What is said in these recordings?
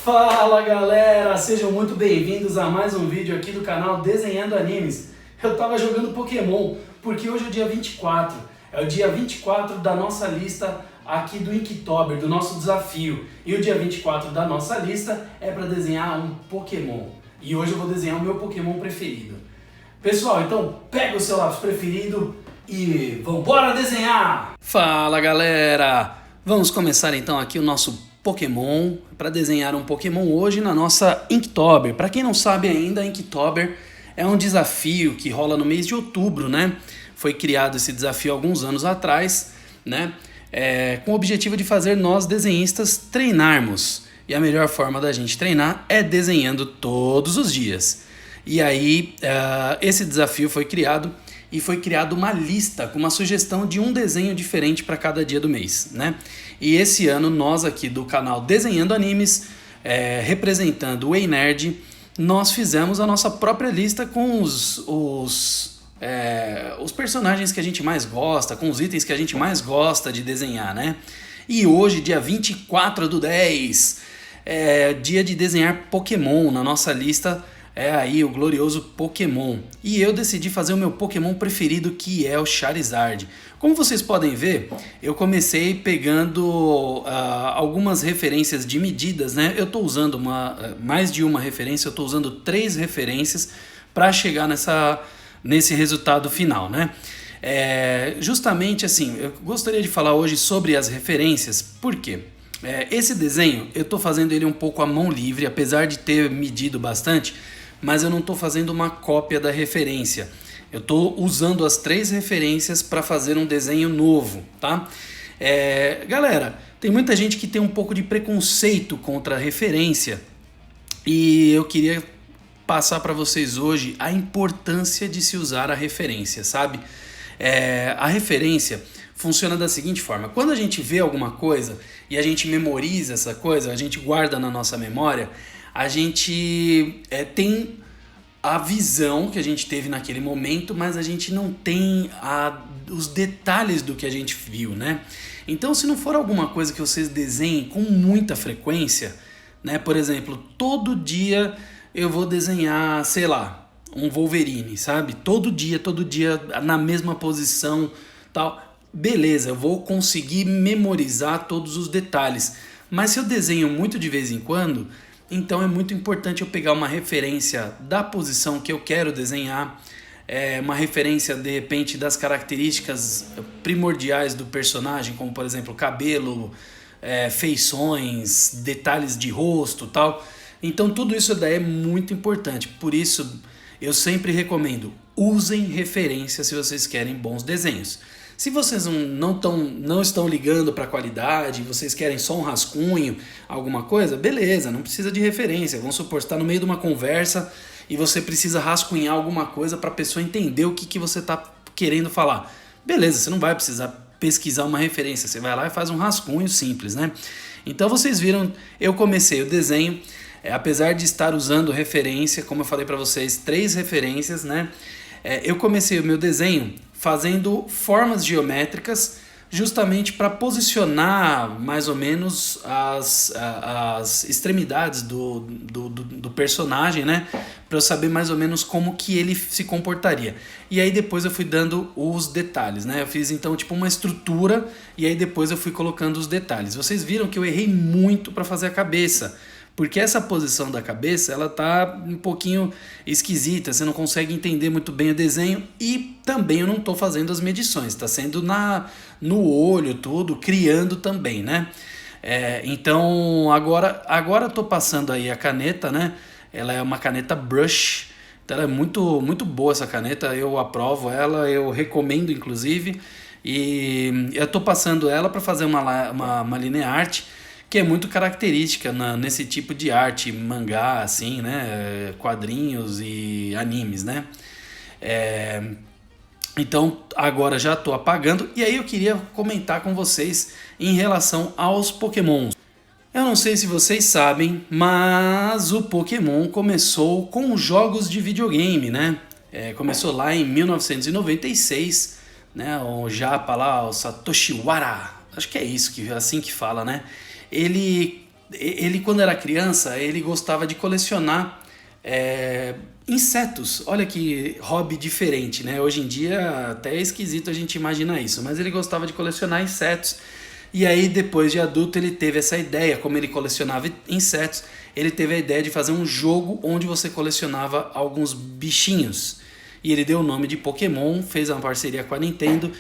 Fala galera, sejam muito bem-vindos a mais um vídeo aqui do canal Desenhando Animes. Eu tava jogando Pokémon, porque hoje é o dia 24, é o dia 24 da nossa lista aqui do Inktober, do nosso desafio. E o dia 24 da nossa lista é para desenhar um Pokémon. E hoje eu vou desenhar o meu Pokémon preferido. Pessoal, então pega o seu lápis preferido e vambora desenhar! Fala galera, vamos começar então aqui o nosso Pokémon, para desenhar um Pokémon hoje na nossa Inktober. Para quem não sabe ainda, Inktober é um desafio que rola no mês de outubro, né? Foi criado esse desafio alguns anos atrás, né? Com o objetivo de fazer nós desenhistas treinarmos. E a melhor forma da gente treinar é desenhando todos os dias. E aí, esse desafio foi criado e foi criada uma lista com uma sugestão de um desenho diferente para cada dia do mês, né? E esse ano nós aqui do canal Desenhando Animes, representando o Ei Nerd, nós fizemos a nossa própria lista com os personagens que a gente mais gosta, com os itens que a gente mais gosta de desenhar, né? E hoje, dia 24/10, é dia de desenhar Pokémon. Na nossa lista é aí o glorioso Pokémon. E eu decidi fazer o meu Pokémon preferido, que é o Charizard. Como vocês podem ver, eu comecei pegando algumas referências de medidas, né? Eu estou usando mais de uma referência, eu estou usando 3 referências para chegar nesse resultado final, né? Justamente assim, eu gostaria de falar hoje sobre as referências. Por quê? Esse desenho, eu estou fazendo ele um pouco à mão livre, apesar de ter medido bastante, mas eu não estou fazendo uma cópia da referência. Eu estou usando as 3 referências para fazer um desenho novo, tá? Galera, tem muita gente que tem um pouco de preconceito contra a referência e eu queria passar para vocês hoje a importância de se usar a referência, sabe? A referência funciona da seguinte forma: quando a gente vê alguma coisa e a gente memoriza essa coisa, a gente guarda na nossa memória, a gente tem a visão que a gente teve naquele momento, mas a gente não tem os detalhes do que a gente viu, né? Então, se não for alguma coisa que vocês desenhem com muita frequência, né? Por exemplo, todo dia eu vou desenhar, sei lá, um Wolverine, sabe? Todo dia, na mesma posição, tal. Beleza, eu vou conseguir memorizar todos os detalhes. Mas se eu desenho muito de vez em quando, então é muito importante eu pegar uma referência da posição que eu quero desenhar, uma referência de repente das características primordiais do personagem, como por exemplo cabelo, feições, detalhes de rosto, tal. Então tudo isso daí é muito importante. Por isso eu sempre recomendo: usem referência se vocês querem bons desenhos. Se vocês não estão ligando para a qualidade, vocês querem só um rascunho, alguma coisa, beleza, não precisa de referência. Vamos supor, você está no meio de uma conversa e você precisa rascunhar alguma coisa para a pessoa entender o que você está querendo falar. Beleza, você não vai precisar pesquisar uma referência, você vai lá e faz um rascunho simples, né? Então vocês viram, eu comecei o desenho, apesar de estar usando referência, como eu falei para vocês, 3 referências, né? Eu comecei o meu desenho fazendo formas geométricas justamente para posicionar mais ou menos as extremidades do personagem, né? Para eu saber mais ou menos como que ele se comportaria. E aí depois eu fui dando os detalhes, né? Eu fiz então tipo uma estrutura e aí depois eu fui colocando os detalhes. Vocês viram que eu errei muito para fazer a cabeça, porque essa posição da cabeça, ela tá um pouquinho esquisita, você não consegue entender muito bem o desenho, e também eu não estou fazendo as medições, está sendo no olho tudo, criando também, né? Então agora eu estou passando aí a caneta, né? Ela é uma caneta brush, então ela é muito, muito boa essa caneta, eu aprovo ela, eu recomendo inclusive, e eu estou passando ela para fazer uma linea art, que é muito característica nesse tipo de arte, mangá, assim, né? Quadrinhos e animes, né? Então agora já estou apagando, e aí eu queria comentar com vocês em relação aos Pokémons. Eu não sei se vocês sabem, mas o Pokémon começou com jogos de videogame, né? Começou lá em 1996, né? O japa lá, o Satoshi Iwata, acho que é isso, assim que fala, né? Ele quando era criança, ele gostava de colecionar insetos. Olha que hobby diferente, né? Hoje em dia até é esquisito a gente imaginar isso, mas ele gostava de colecionar insetos. E aí depois de adulto ele teve essa ideia, como ele colecionava insetos, ele teve a ideia de fazer um jogo onde você colecionava alguns bichinhos. E ele deu o nome de Pokémon, fez uma parceria com a Nintendo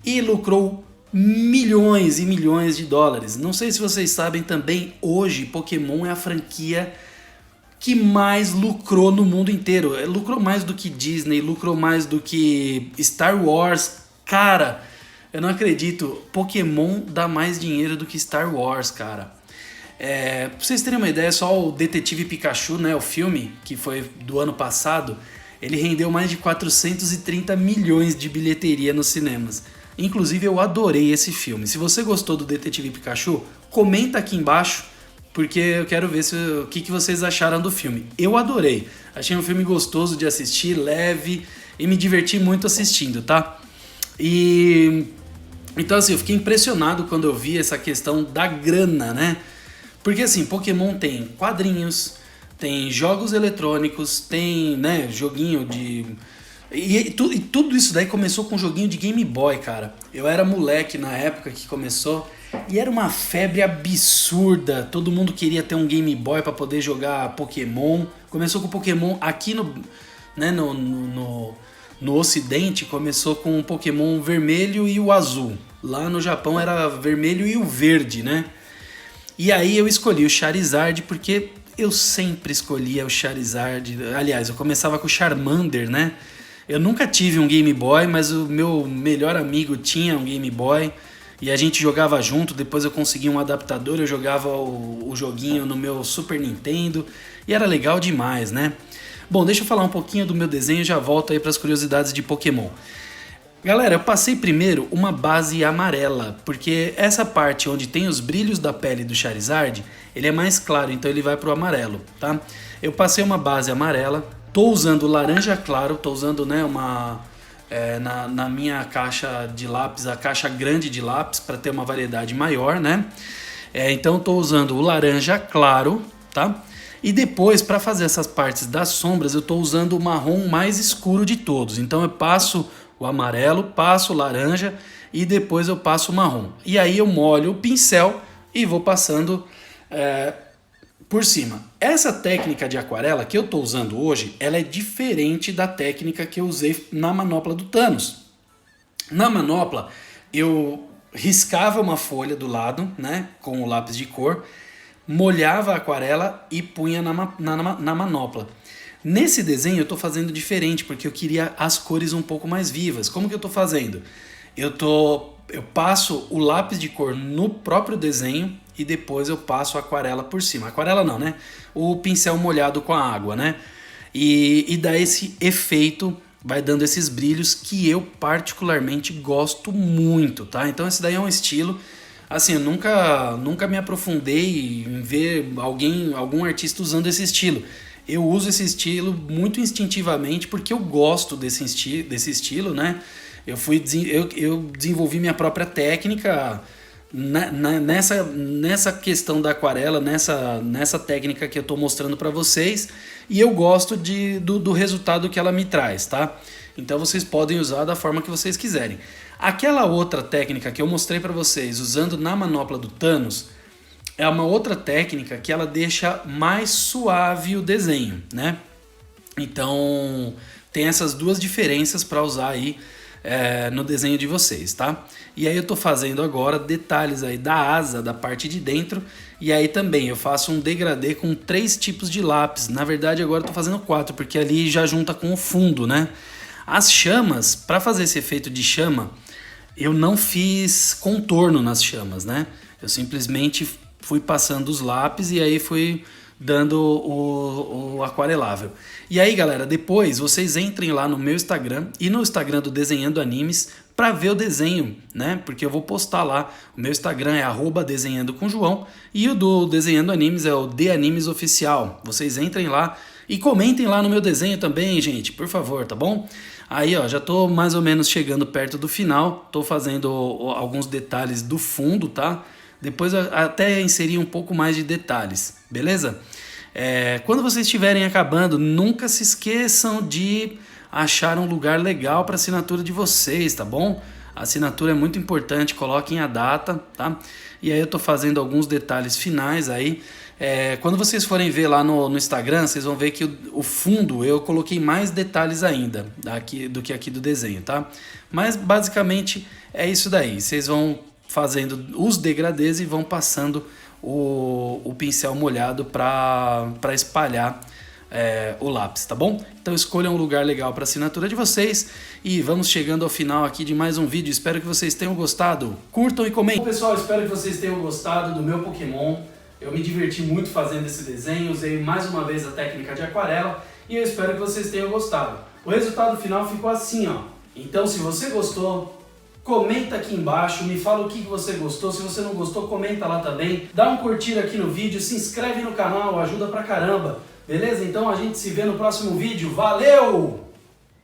e lucrou milhões e milhões de dólares. Não sei se vocês sabem também, hoje Pokémon é a franquia que mais lucrou no mundo inteiro. Lucrou mais do que Disney, lucrou mais do que Star Wars. Cara, eu não acredito, Pokémon dá mais dinheiro do que Star Wars, cara. Pra vocês terem uma ideia, só o Detetive Pikachu, né, o filme, que foi do ano passado, ele rendeu mais de 430 milhões de bilheteria nos cinemas. Inclusive eu adorei esse filme. Se você gostou do Detetive Pikachu, comenta aqui embaixo, porque eu quero ver o que vocês acharam do filme. Eu adorei. Achei um filme gostoso de assistir, leve, e me diverti muito assistindo, tá? Então assim, eu fiquei impressionado quando eu vi essa questão da grana, né? Porque assim, Pokémon tem quadrinhos, tem jogos eletrônicos, tem, né, joguinho de... E tudo isso daí começou com um joguinho de Game Boy, cara. Eu era moleque na época que começou e era uma febre absurda. Todo mundo queria ter um Game Boy para poder jogar Pokémon. Começou com Pokémon aqui no Ocidente, começou com o Pokémon vermelho e o azul. Lá no Japão era vermelho e o verde, né? E aí eu escolhi o Charizard porque eu sempre escolhia o Charizard. Aliás, eu começava com o Charmander, né? Eu nunca tive um Game Boy, mas o meu melhor amigo tinha um Game Boy e a gente jogava junto. Depois eu consegui um adaptador, eu jogava o joguinho no meu Super Nintendo e era legal demais, né? Bom, deixa eu falar um pouquinho do meu desenho e já volto aí para as curiosidades de Pokémon. Galera, eu passei primeiro uma base amarela, porque essa parte onde tem os brilhos da pele do Charizard, ele é mais claro, então ele vai pro amarelo, tá? Eu passei uma base amarela, tô usando laranja claro, tô usando, né, na minha caixa de lápis, a caixa grande de lápis, para ter uma variedade maior, né? Então tô usando o laranja claro, tá? E depois, para fazer essas partes das sombras, eu tô usando o marrom mais escuro de todos. Então eu passo o amarelo, passo o laranja e depois eu passo o marrom. E aí eu molho o pincel e vou passando por cima. Essa técnica de aquarela que eu estou usando hoje, ela é diferente da técnica que eu usei na manopla do Thanos. Na manopla, eu riscava uma folha do lado, né, com o lápis de cor, molhava a aquarela e punha na manopla. Nesse desenho eu estou fazendo diferente, porque eu queria as cores um pouco mais vivas. Como que eu estou fazendo? Eu passo o lápis de cor no próprio desenho e depois eu passo a aquarela por cima. Aquarela não, né? O pincel molhado com a água, né? E dá esse efeito, vai dando esses brilhos que eu particularmente gosto muito, tá? Então esse daí é um estilo... Assim, eu nunca me aprofundei em ver algum artista usando esse estilo. Eu uso esse estilo muito instintivamente porque eu gosto desse estilo, né? Eu desenvolvi minha própria técnica nessa questão da aquarela, nessa técnica que eu estou mostrando para vocês, e eu gosto do resultado que ela me traz, tá? Então vocês podem usar da forma que vocês quiserem. Aquela outra técnica que eu mostrei para vocês usando na manopla do Thanos é uma outra técnica que ela deixa mais suave o desenho, né? Então tem essas duas diferenças para usar aí no desenho de vocês, tá? E aí eu tô fazendo agora detalhes aí da asa, da parte de dentro, e aí também eu faço um degradê com 3 tipos de lápis. Na verdade agora eu tô fazendo 4, porque ali já junta com o fundo, né? As chamas, para fazer esse efeito de chama, eu não fiz contorno nas chamas, né? Eu simplesmente fui passando os lápis e aí fui dando o aquarelável. E aí, galera, depois vocês entrem lá no meu Instagram e no Instagram do Desenhando Animes para ver o desenho, né? Porque eu vou postar lá. O meu Instagram é @desenhandocomjoão e o do Desenhando Animes é o DAnimesOficial. Vocês entrem lá E comentem lá no meu desenho também, gente, por favor, tá bom? Aí, ó, já tô mais ou menos chegando perto do final, tô fazendo alguns detalhes do fundo, tá? Depois eu até inserir um pouco mais de detalhes, beleza? Quando vocês estiverem acabando, nunca se esqueçam de achar um lugar legal para assinatura de vocês, tá bom? A assinatura é muito importante, coloquem a data, tá? E aí eu tô fazendo alguns detalhes finais aí. Quando vocês forem ver lá no Instagram, vocês vão ver que o fundo eu coloquei mais detalhes ainda do que aqui do desenho, tá? Mas basicamente é isso daí. Vocês vão fazendo os degradês e vão passando o pincel molhado para espalhar o lápis, tá bom? Então escolham um lugar legal para assinatura de vocês e vamos chegando ao final aqui de mais um vídeo. Espero que vocês tenham gostado. Curtam e comentem. Bom, pessoal, espero que vocês tenham gostado do meu Pokémon. Eu me diverti muito fazendo esse desenho, usei mais uma vez a técnica de aquarela e eu espero que vocês tenham gostado. O resultado final ficou assim, ó. Então, se você gostou, comenta aqui embaixo, me fala o que você gostou. Se você não gostou, comenta lá também. Dá um curtir aqui no vídeo, se inscreve no canal, ajuda pra caramba. Beleza? Então a gente se vê no próximo vídeo. Valeu!